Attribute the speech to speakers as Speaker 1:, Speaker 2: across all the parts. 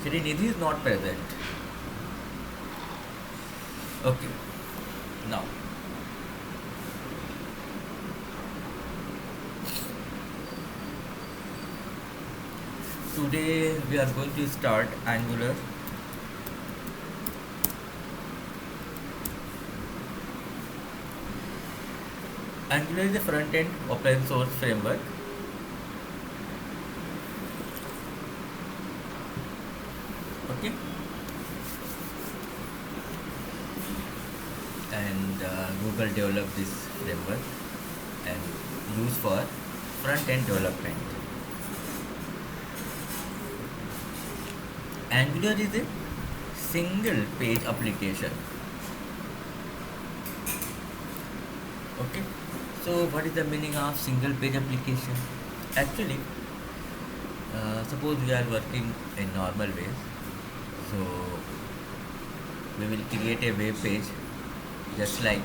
Speaker 1: Srinidhi is not present. Okay. Now, today we are going to start Angular. Angular is a front-end open source framework. Okay. And Google developed this framework and used for front-end development. Angular is a single page application. Okay, so what is the meaning of single page application? Actually, suppose we are working in normal ways, so we will create a web page just like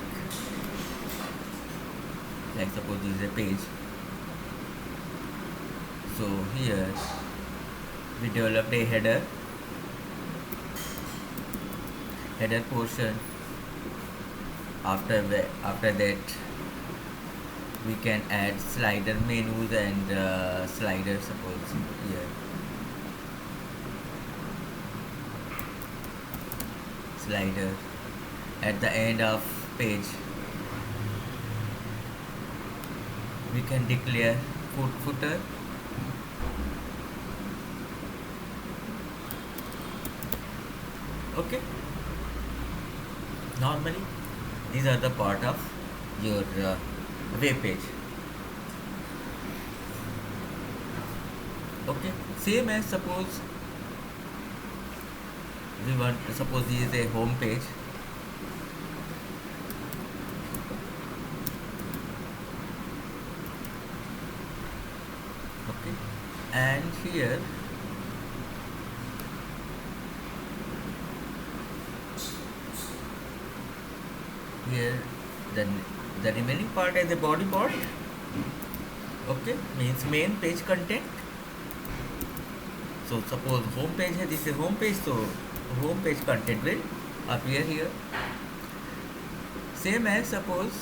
Speaker 1: suppose this is a page. So here we developed a header portion. After that we can add slider menus and sliders, suppose here slider. At the end of page we can declare footer. Okay, normally these are the part of your web page. Okay, same as suppose suppose this is a home page. Okay, and here the remaining part is the body part. Okay, means main page content. So suppose home page है, this is home page, so home page content will appear here. Same as suppose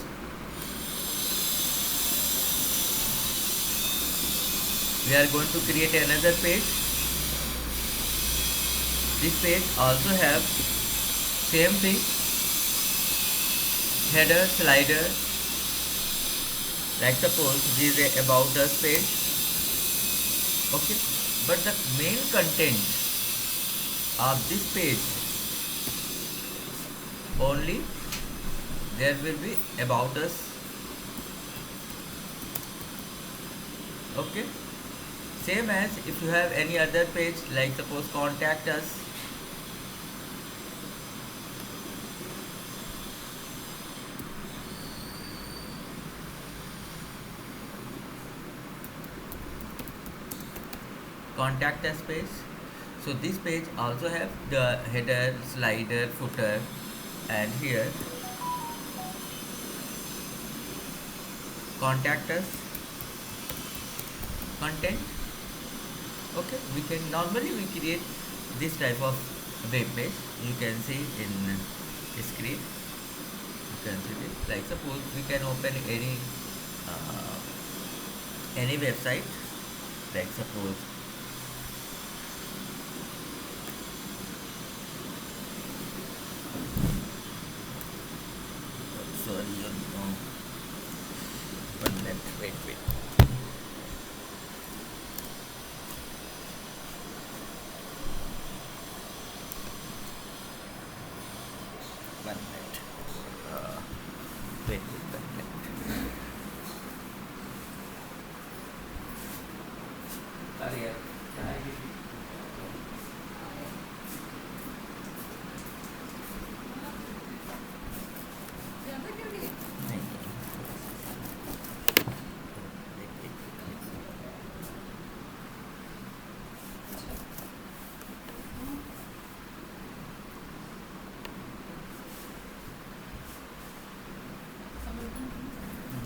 Speaker 1: we are going to create another page. This page also have same thing, header, slider. Like suppose this is a about us page. Okay, but the main content of this page only there will be about us. Okay, same as if you have any other page, like suppose contact us. Contact us page. So this page also have the header, slider, footer, and here contact us content. Okay, we can normally we create this type of web page. You can see in screen. You can see this. Like suppose we can open any website. Like suppose sorry, one minute, wait. One minute. Wait, 1 minute. अरे यार क्या है ये?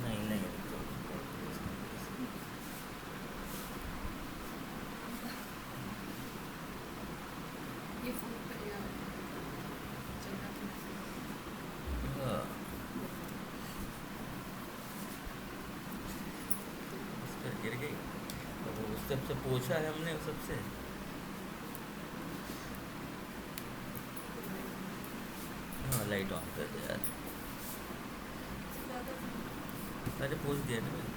Speaker 1: नहीं, नहीं, गिर गई। तो वो उस सबसे पूछा है हमने उस सबसे। हाँ लाइट ऑन कर दे यार। अरे पूछ दिया ना मैंने।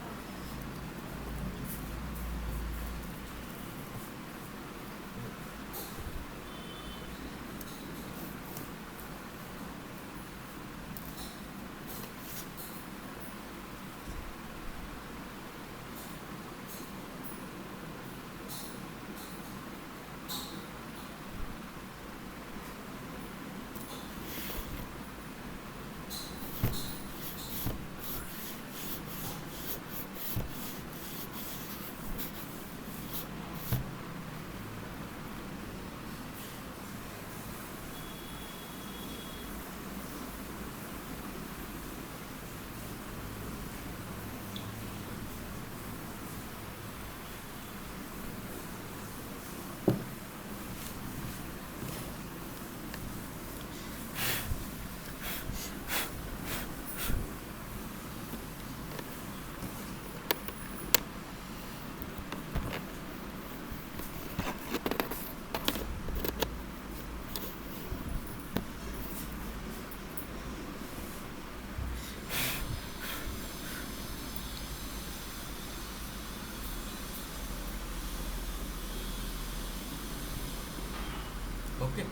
Speaker 1: Okay.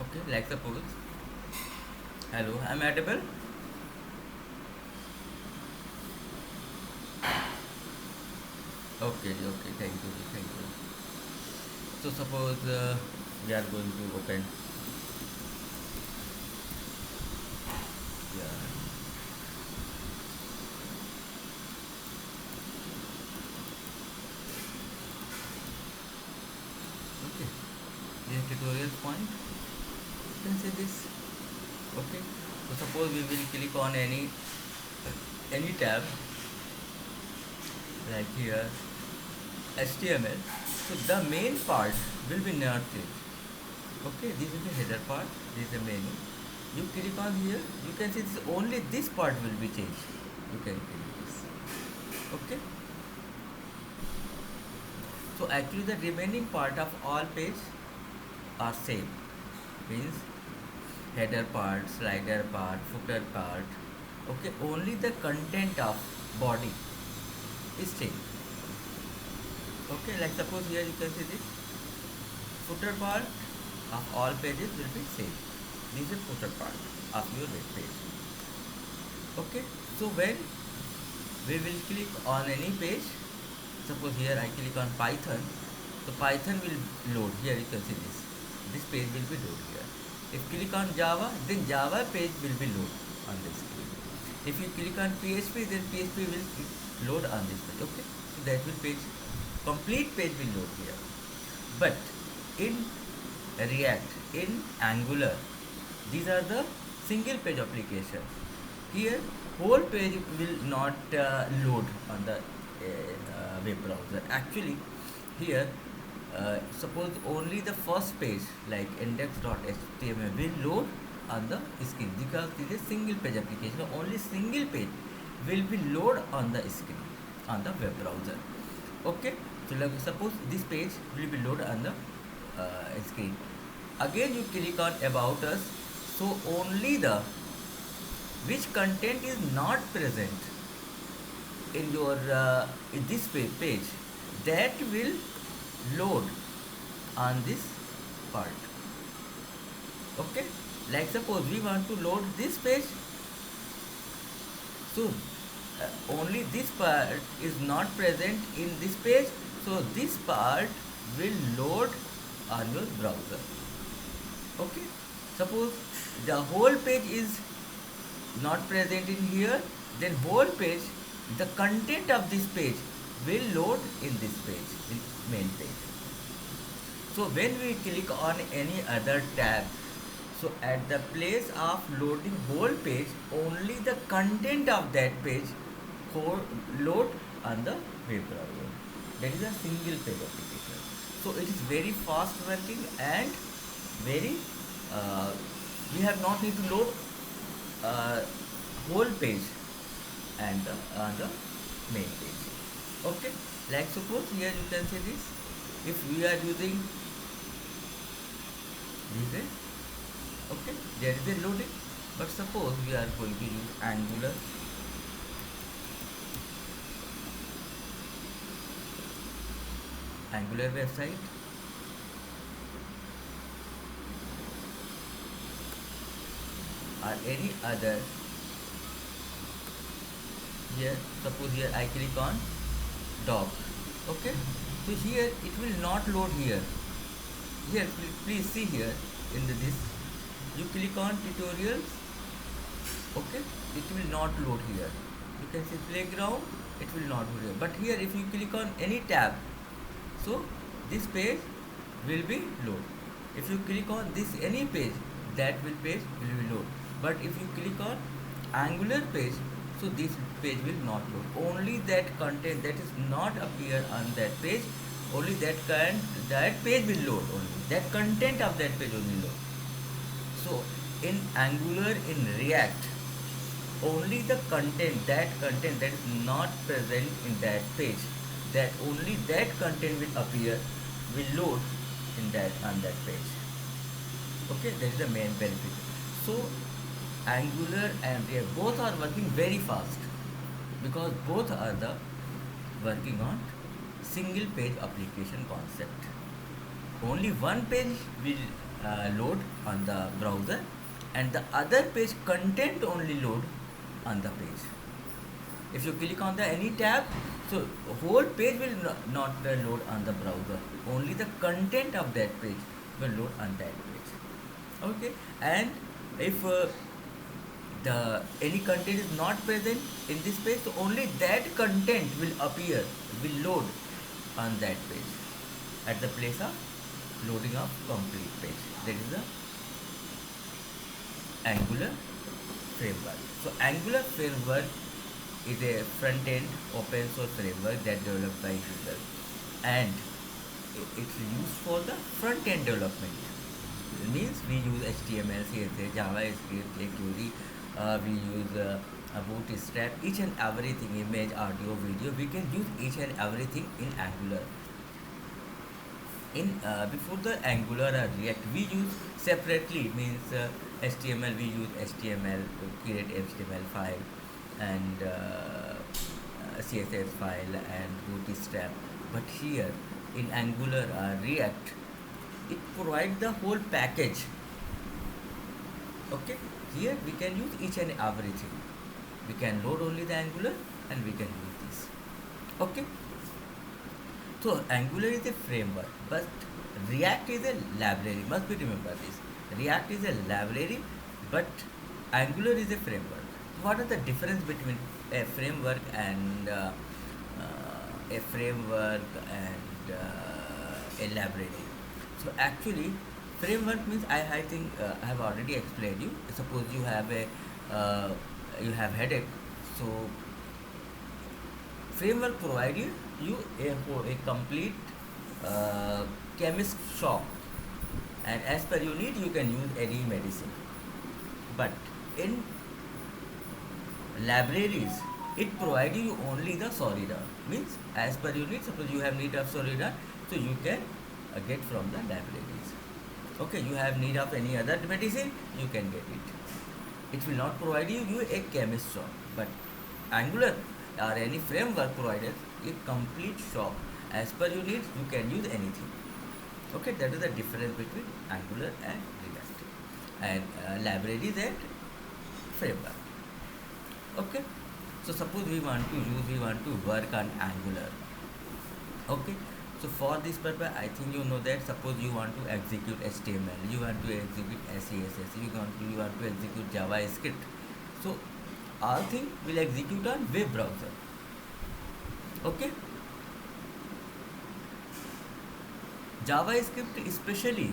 Speaker 1: Okay like suppose, hello I am edible. Okay जी, ओके, थैंक यू जी, thank you. So suppose we are going to open, yeah, okay, this tutorial point, you can say this, okay. So suppose we will click on any tab, like here HTML. So the main part will be not changed. Okay, this is the header part, this is the menu. You click on here, you can see this, only this part will be changed. You can click this. Okay. So actually the remaining part of all page are same. Means header part, slider part, footer part. Okay, only the content of body is same. Okay, like suppose here you can see this footer part of all pages will be same. This is footer part of your web page. Okay, so when we will click on any page, suppose here I click on Python, so Python will load. Here you can see this page will be load here. If click on Java, then Java page will be load on this screen. If you click on PHP, then PHP will load on this page. Okay, so that will page, complete page will load here. But in React, in Angular, these are the single page application. Here whole page will not load on the web browser. Actually here suppose only the first page like index.html will load on the screen, because this is single page application. Only single page will be load on the screen on the web browser. Okay, so like suppose this page will be load on the screen. Again you click on about us, so only the which content is not present in your in this page, that will load on this part. Okay, like suppose we want to load this page, so only this part is not present in this page, so this part will load on your browser. Okay, suppose the whole page is not present in here, then whole page, the content of this page will load in this page, in main page. So when we click on any other tab, so at the place of loading whole page, only the content of that page load on the web browser. That is a single page application. So it is very fast working and very uh, we have not need to load uh, whole page and the main page. Okay, like suppose here you can say this, if we are using this, okay, there is a loading, but suppose we are going to use Angular website, or any other. Here suppose here I click on doc. Okay, so here it will not load here. Here please see here in this, you click on tutorials. Okay, it will not load here. You can see playground, it will not load here, but here if you click on any tab, so this page will be load. If you click on this any page, that will page will be load. But if you click on Angular page, so this page will not load. Only that content that is not appear on that page, only that page will load. Only that content of that page only load. So in Angular, in React, only the content that is not present in that page, that only that content will appear, will load in that on that page. Okay, that is the main benefit. So Angular and React both are working very fast, because both are the working on single page application concept. Only one page will load on the browser, and the other page content only load on the page. If you click on the any tab, so whole page will not load on the browser, only the content of that page will load on that page. Okay, and if the any content is not present in this page, so only that content will appear, will load on that page at the place of loading of complete page. That is the Angular framework. So Angular framework is a front-end open source framework that developed by Google, and it's used for the front-end development. It means we use HTML, CSS, JavaScript, jQuery, we use Bootstrap, each and everything, image, audio, video, we can use each and everything in Angular. In before the Angular or React, we use separately, means HTML, we use HTML to create HTML file, and CSS file and Bootstrap. But here in Angular or React, it provides the whole package. Okay, here we can use each and everything. We can load only the Angular and we can use this. Okay, so Angular is a framework, but React is a library. Must be remember this. React is a library, but Angular is a framework. What are the difference between a framework and a library? So actually, framework means I think I have already explained you. Suppose you have a you have headache, so framework provide you a complete chemist shop, and as per your need you can use any medicine. But in libraries, it provide you only the Solida, means as per your need. Suppose you have need of Solida, so you can get from the libraries. Okay, you have need of any other medicine, you can get it. It will not provide you a chemist shop, but Angular or any framework provided a complete shop. As per your needs, you can use anything. Okay, that is the difference between Angular and React, and libraries and framework. Okay, so suppose we want to work on Angular. Okay, so for this purpose, I think you know that suppose you want to execute HTML, you want to execute CSS, you want to execute JavaScript. So all things will execute on web browser. Okay, JavaScript especially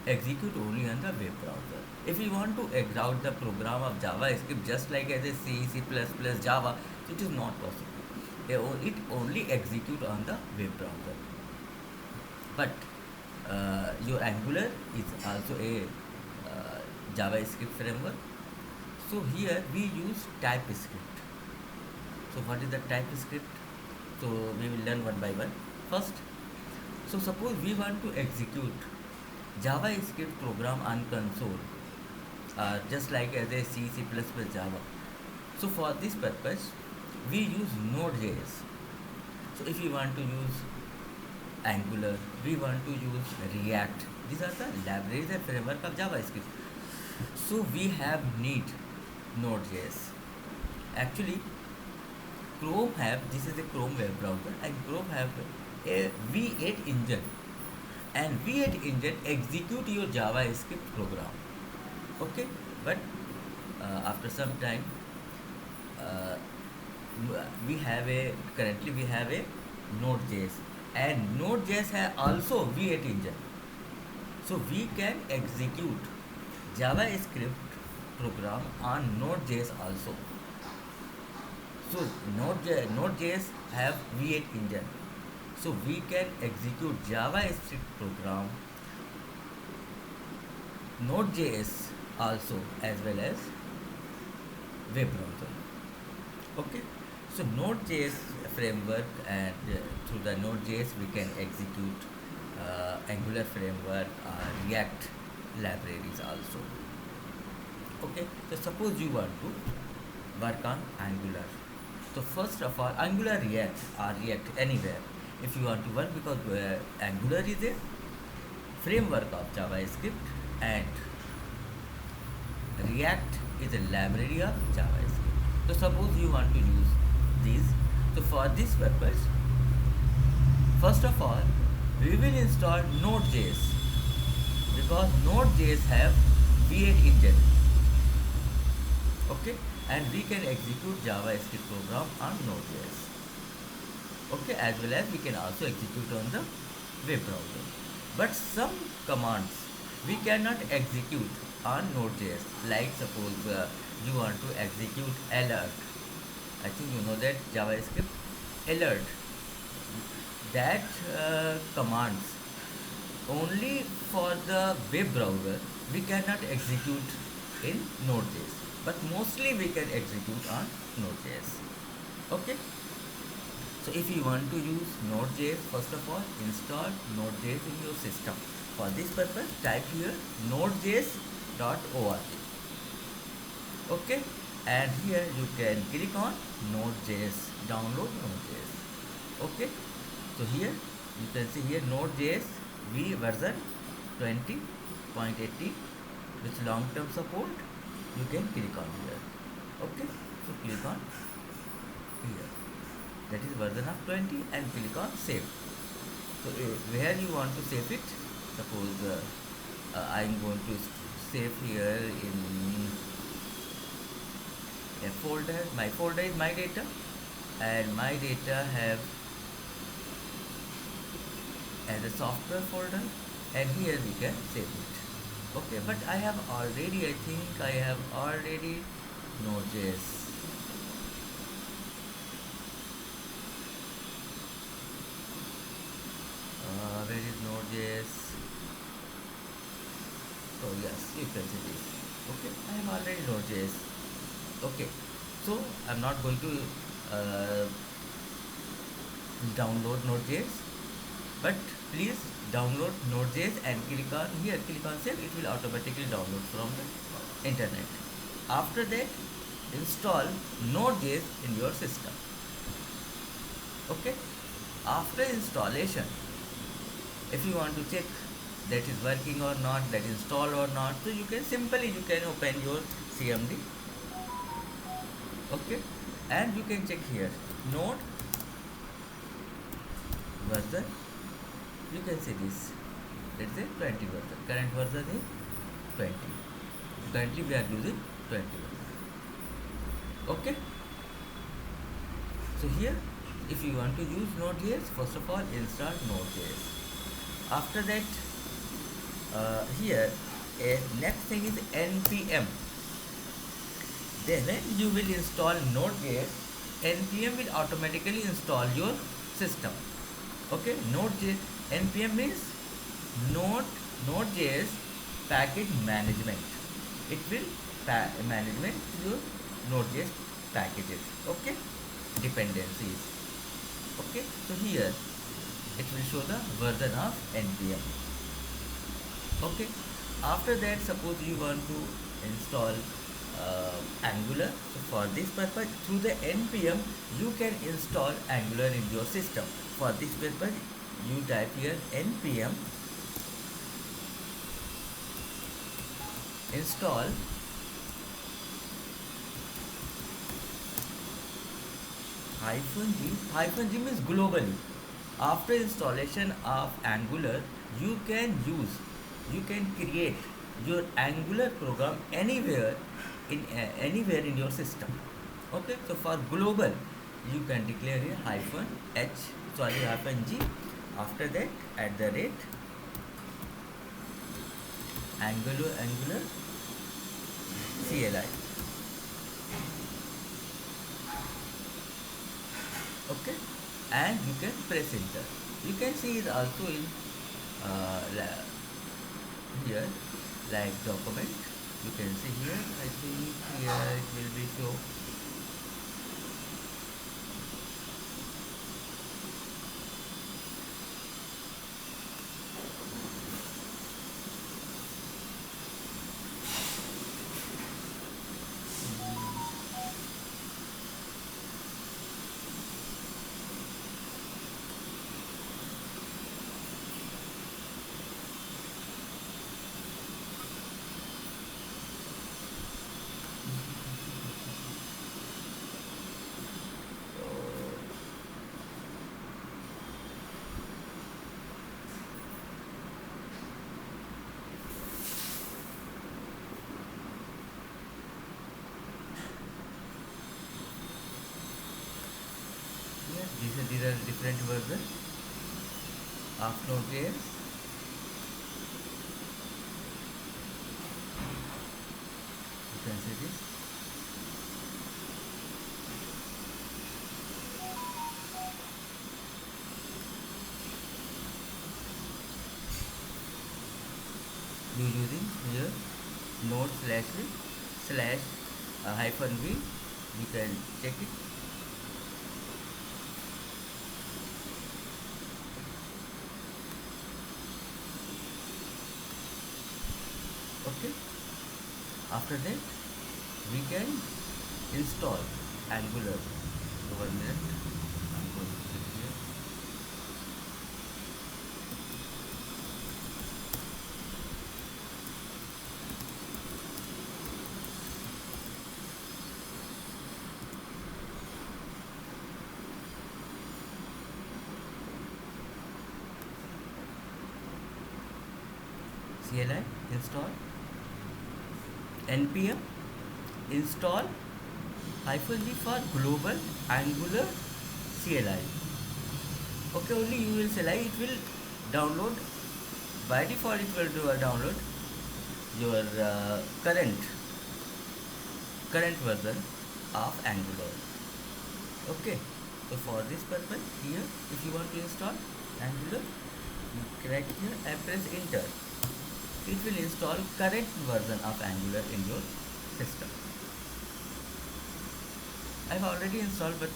Speaker 1: execute only on the web browser. If you want to execute the program of JavaScript just like as a C, C++, Java, it is not possible. It only execute on the web browser. But your Angular is also a JavaScript framework. So here we use TypeScript. So what is the TypeScript? So we will learn one by one. First, so suppose we want to execute JavaScript program on console, just like as a C, C++, Java. So for this purpose, we use Node.js. So if you want to use Angular, we want to use React. These are the libraries and framework of JavaScript. So we have need Node.js. Actually, Chrome have, this is a Chrome web browser, and Chrome have a V8 engine, and V8 engine execute your JavaScript program. Okay, but after some time, uh, we have a currently we have a Node.js, and Node.js has also V8 engine, so we can execute JavaScript program on Node.js also. So Node.js have V8 engine, so we can execute JavaScript program Node.js also as well as web browser. Okay, so Node.js framework, and through the Node.js we can execute Angular framework, React libraries also. Okay, so suppose you want to work on Angular. So first of all, Angular, React, or React anywhere if you want to work, because Angular is a framework of JavaScript and React is a library of JavaScript. So suppose you want to use these. So for this purpose, first of all, we will install Node.js, because Node.js have V8 engine. Okay, and we can execute JavaScript program on Node.js. Okay, as well as we can also execute on the web browser. But some commands we cannot execute on Node.js. Like suppose you want to execute alert. I think you know that JavaScript alert. That commands only for the web browser we cannot execute in Node.js, but mostly we can execute on Node.js. Okay, so if you want to use Node.js, first of all install Node.js in your system. For this purpose, type here nodejs.org. Okay, and here you can click on Node.js, download Node.js. Okay, so here you can see here Node.js V version 20.80 with long term support. You can click on here. Okay, so click on here, that is version of 20, and click on save. So where you want to save it, suppose I am going to save here in a folder. My folder is my data, and my data have as a software folder, and here we can save it. Okay, but I have already, I think I have already Node.js. Where is Node.js? So yes, you can see this. Okay, I have already Node.js. Okay, so I'm not going to download Node.js, but please download Node.js and click on here, click on save. It will automatically download from the internet. After that, install Node.js in your system. Okay, after installation, if you want to check that is working or not, that is installed or not, so you can open your CMD. Okay, and you can check here Node version. You can see this, let's say 20 version. Current version is 20. Currently we are using 20 version. Okay, so here if you want to use Node.js, first of all install Node.js. After that, here next thing is npm. Then when you will install Node.js, npm will automatically install your system. Okay, Node.js npm means Node.js package management. it will management your Node.js packages. Okay, dependencies. Okay, so here it will show the version of npm. Okay, after that suppose you want to install Angular. So for this purpose through the npm you can install Angular in your system. For this purpose you type here npm install -g means globally. After installation of Angular, you can create your Angular program anywhere in your system. Okay, so for global, you can declare here -g. After that, at the rate Angular CLI. Okay, and you can press enter. You can see it also in here like document. You can see here, I think here it will be show. Yes, these are different versions of Node.js. You can see this. You using here node slash hyphen v. You can check it. Okay, after that we can install Angular. So 1 minute, I'm going to click here. CLI install npm install -g for global Angular CLI. Okay, only you will select, it will download. By default it will do a download your current version of Angular. Okay, so for this purpose here, if you want to install Angular, you click here and press enter. It will install current version of Angular in your system. I've already installed, but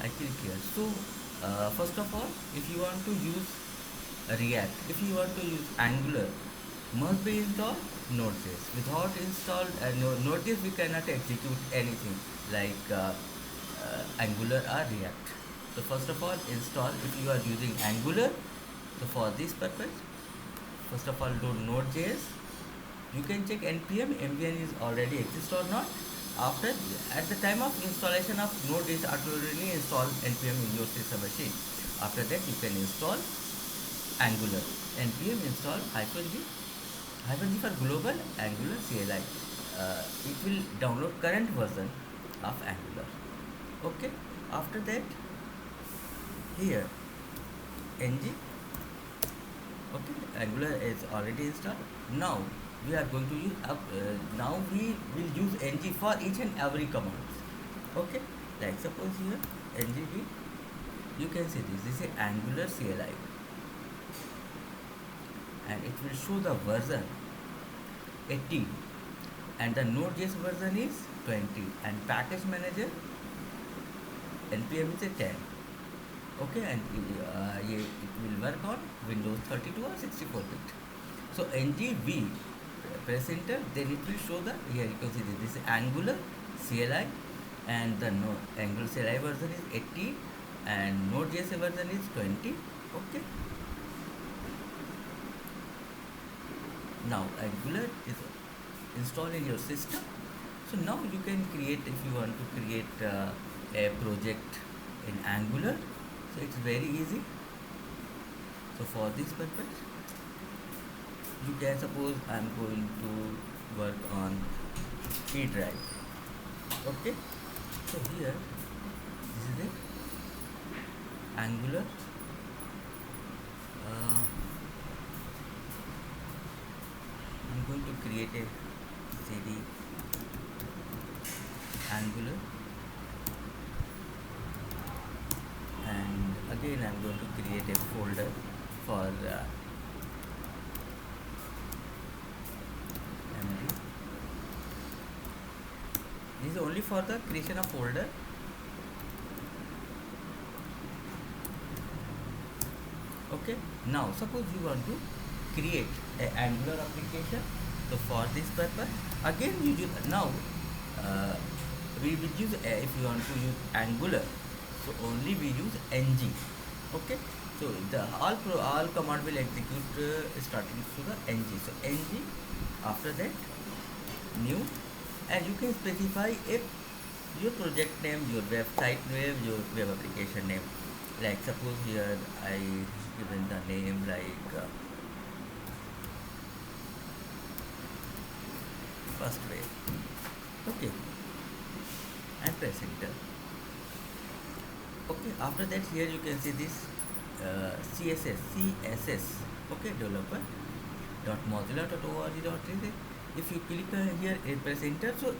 Speaker 1: I click here. So first of all, if you want to use React, if you want to use Angular, must be installed Node.js. Without installed Node.js, we cannot execute anything like Angular or React. So first of all, install if you are using Angular. So for this purpose, first of all, do Node.js. You can check npm is already exist or not. After, at the time of installation of Node.js, automatically install npm in your system machine. After that, you can install Angular. Npm install -g for global Angular CLI. It will download current version of Angular. Okay. After that, here ng. Okay, Angular is already installed. Now we are going to use now we will use ng for each and every command. Okay, like suppose here ngv, you can see this is Angular CLI, and it will show the version 18. and the Node.js version is 20, and package manager npm is a 10. Okay, and it will work on Windows 32 or 64 bit. So ngv, press enter, then it will show the, here you can see this is Angular CLI, and the Angular CLI version is 80 and Node.js version is 20. Okay, now Angular is installed in your system. So now you can create, if you want to create a project in Angular, so it's very easy. So for this purpose, you can suppose I'm going to work on E drive. Okay, so here this is the Angular I'm going to create a cd Angular, and again I'm going to create a folder for MD. This is only for the creation of folder. Okay, now suppose you want to create a Angular application. So for this purpose, again you use now we will use if you want to use Angular, so only we use ng. Okay, so the all command will execute starting to the ng. So ng, after that new, and you can specify if your project name, your website name, your web application name. Like suppose here I given the name like first way. Okay, and press enter. Okay, after that here you can see this CSS. Okay, developer .mozilla.org.in. If you click here and press enter, so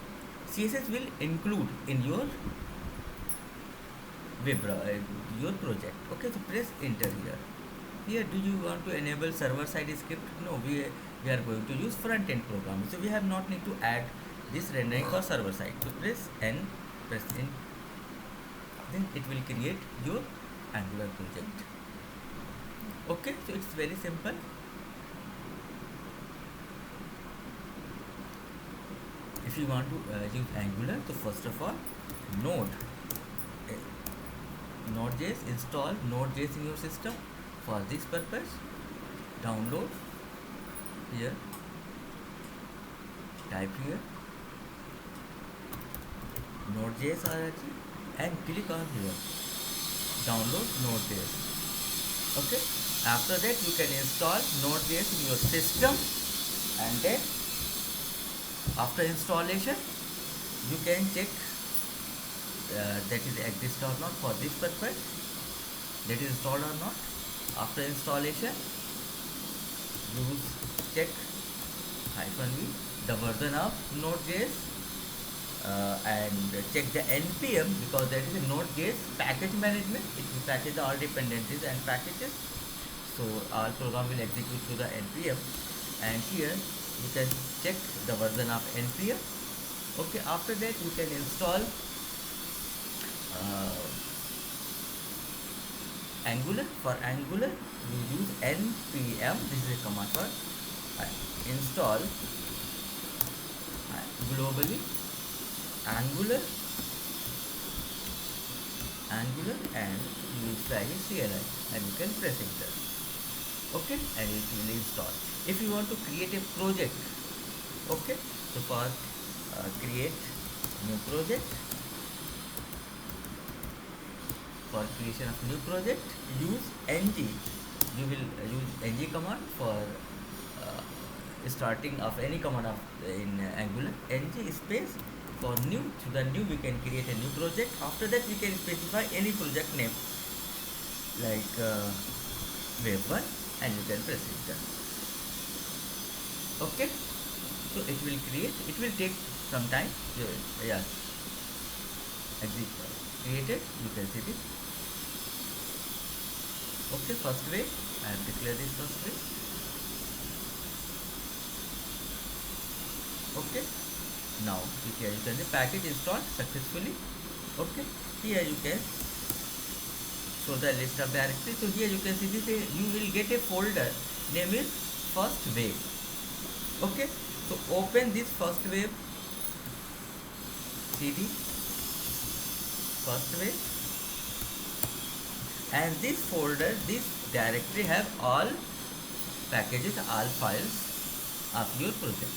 Speaker 1: CSS will include in your web your project. Okay, so press enter here. Here, do you want to enable server side script? No, we are going to use front end program, so we have not need to add this rendering for server side. So press N, press in, then it will create your Angular project. Okay, so it's very simple. If you want to use Angular, so first of all, Node.js, install Node.js in your system. For this purpose, download here, type here Node.js RG and click on here, download Node.js. Okay, after that you can install Node.js in your system, and then after installation you can check that is exist or not. For this purpose, that is installed or not. After installation, use check -v the version of Node.js and check the npm, because that is a Node.js package management. It will package all dependencies and packages, so all program will execute through the npm, and here you can check the version of npm. Okay, after that you can install Angular. For Angular you use npm, this is a command for install globally Angular, and you use package CLI, and you can press enter. Okay, and it will install. If you want to create a project, okay, so for create new project, for creation of new project, use ng. You will use ng command for starting of any command of in Angular. Ng space for new. To the new we can create a new project. After that we can specify any project name like web1, and you can press enter. Okay, so it will create. It will take some time. Yeah, exit created. You can see this. Okay, first way, I have declared this first way. Okay, Now here you can see package installed successfully. Okay, here you can show the list of directory. So here you can see this, you will get a folder name is first wave. Okay, so open this first wave cd first wave, and this folder, this directory have all packages, all files of your project.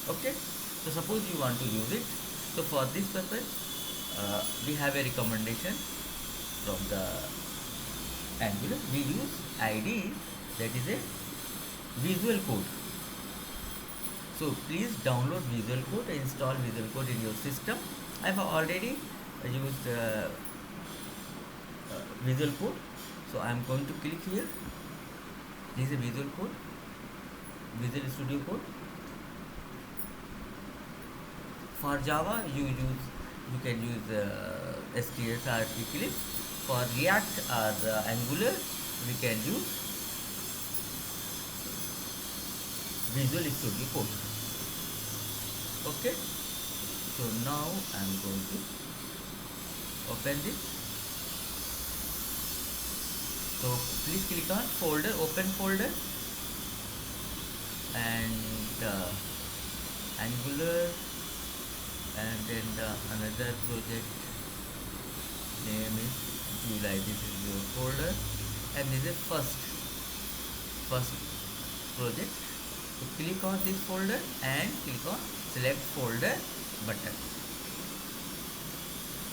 Speaker 1: Okay, so suppose you want to use it, so for this purpose we have a recommendation from the Angular. We use IDE, that is a Visual Code. So please download Visual Code, install Visual Code in your system. I have already used Visual Code, so I am going to click here. This is a Visual Code, Visual Studio Code. For Java, you can use STS or Eclipse. For React or Angular, we can use Visual Studio Code. Okay, so now I am going to open this. So please click on folder, open folder, and Angular, and then another project name is July. This is your folder, and this is first project. So click on this folder and click on select folder button.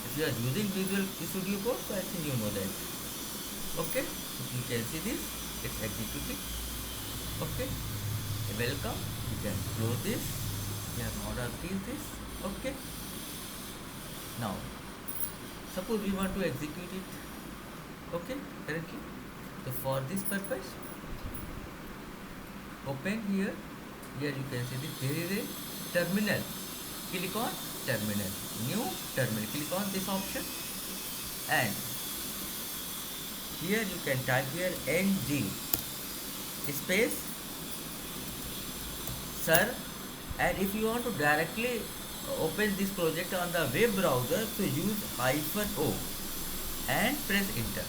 Speaker 1: If you are using Visual Studio Code, so I think you know that. Okay, you can see this, it's executing. Okay, welcome. You can close this. You have not updated this. Okay, now suppose we want to execute it. Okay, correctly. So for this purpose, open here. Here you can see this, there is a terminal. Click on terminal, new terminal, click on this option, and here you can type here ng space sir, and if you want to directly open this project on the web browser, so use -o and press enter.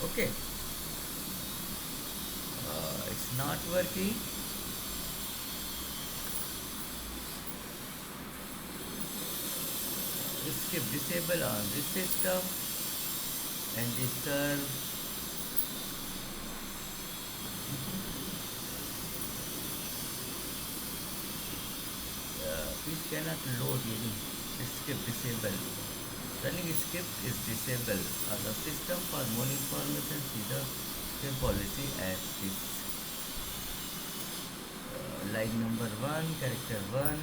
Speaker 1: Okay, it's not working. Skip disable on this system and disturb. This cannot load using skip disable. Running script is disabled on the system. For more information, see the same policy as this. Line number 1, character 1,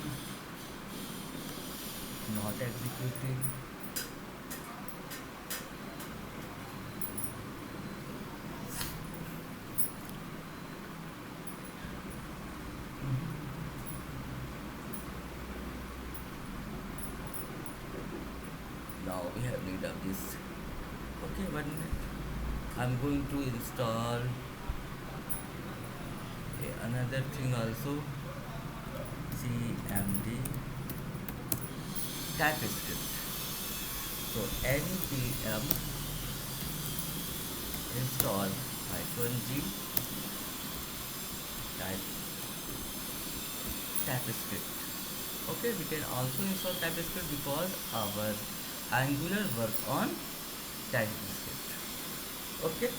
Speaker 1: not executing. Now we have need of this. Okay, 1 minute. I'm going to install another thing also, cmd TypeScript. So npm install -g TypeScript. Okay, we can also install TypeScript because our Angular work on TypeScript. Okay,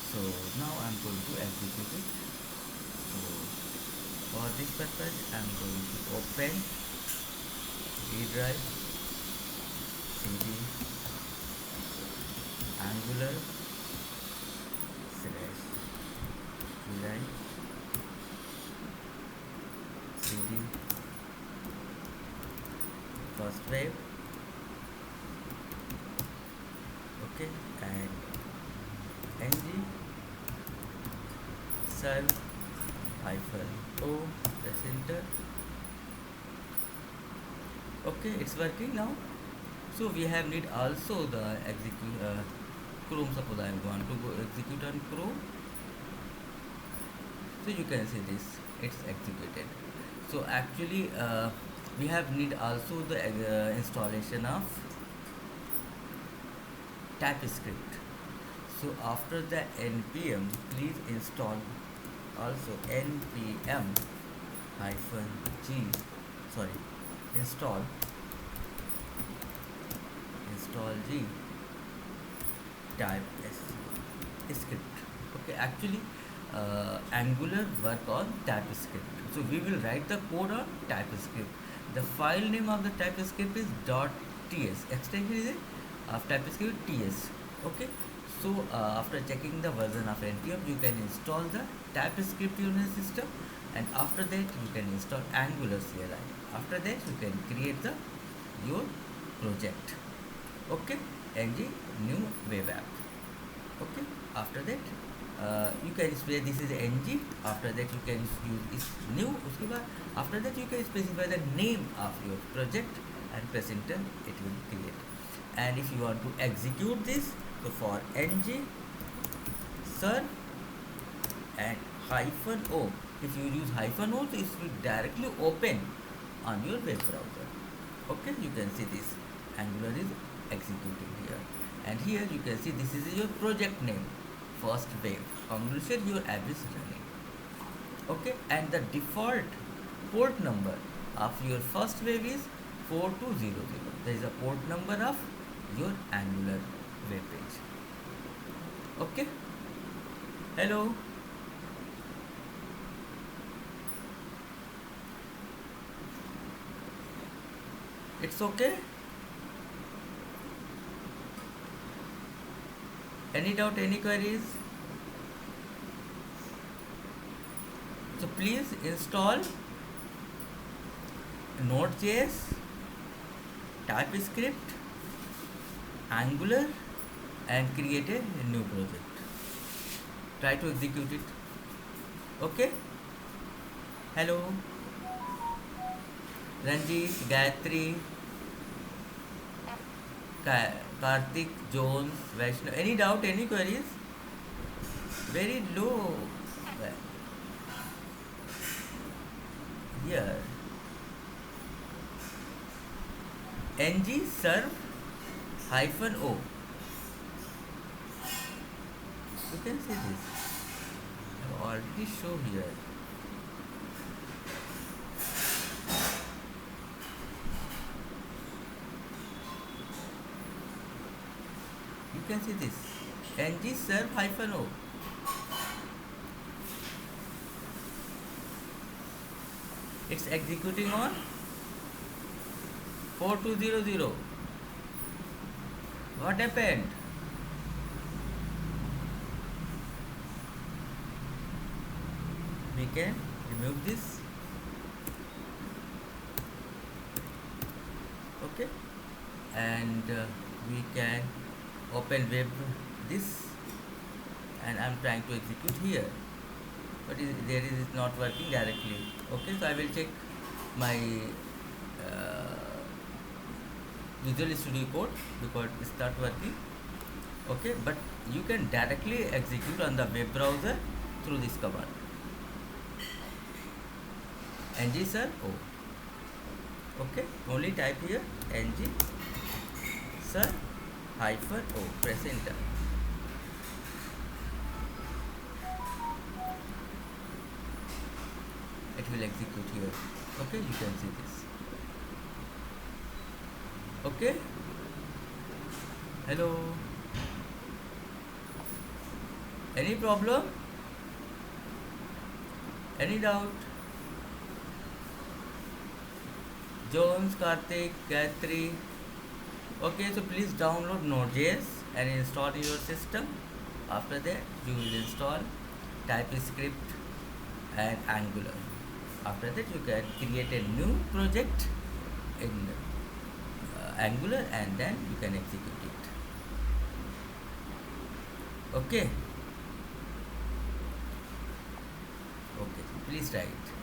Speaker 1: so now I'm going to execute it. So for this purpose, I'm going to open D drive, cd Angular / drive cd first wave. Okay, and ng serve -o, press enter. Okay, it's working now. So we have need also the Chrome. Suppose I am going to go execute on Chrome. So you can see this, it's executed. So actually, we have need also the installation of TypeScript. So after the npm, please install also npm hyphen g, sorry, install g type script. Okay, actually, Angular work on TypeScript. So we will write the code on TypeScript. The file name of the TypeScript is .ts. Extension is of TypeScript ts. Okay. So after checking the version of npm, you can install the TypeScript in your system, and after that you can install Angular CLI. After that you can create the your project. Okay, ng new web app. Okay, after that you can specify this is ng. After that you can use is new. उसके बाद after that you can specify the name of your project and press enter. It will create. And if you want to execute this, so for ng serve and hyphen o. If you use hyphen o, so it will directly open on your web browser. Okay, you can see this Angular is executing here, and here you can see this is your project name, first wave. Congratulations, your app is running. Okay, and the default port number of your first wave is 4200. There is a port number of your Angular web page. Okay, hello. It's okay. Any doubt, any queries? So please install Node.js, TypeScript, Angular, and create a new project. Try to execute it. Okay? Hello. Ranjit, Gayatri, Karthik, Jones, Vaishnav. Any doubt, any queries? Very low. Here. ng serve hyphen o. You can see this. I already show here. You can see this ng serve hyphen o. It's executing on 4200. What happened? We can remove this. Okay, and we can open web this, and I'm trying to execute here, but there is not working directly. Okay, so I will check my Visual Studio Code because it's not working. Okay, but you can directly execute on the web browser through this command. ng serve o. Okay, only type here ng serve hyphen o. Press enter. It will execute here. Okay, you can see this. Okay, hello. Any problem? Any doubt? Jones, Karthik, Gayatri. Okay, so please download Node.js and install in your system. After that, you will install TypeScript and Angular. After that, you can create a new project in Angular, and then you can execute it. Okay. Okay, please try it.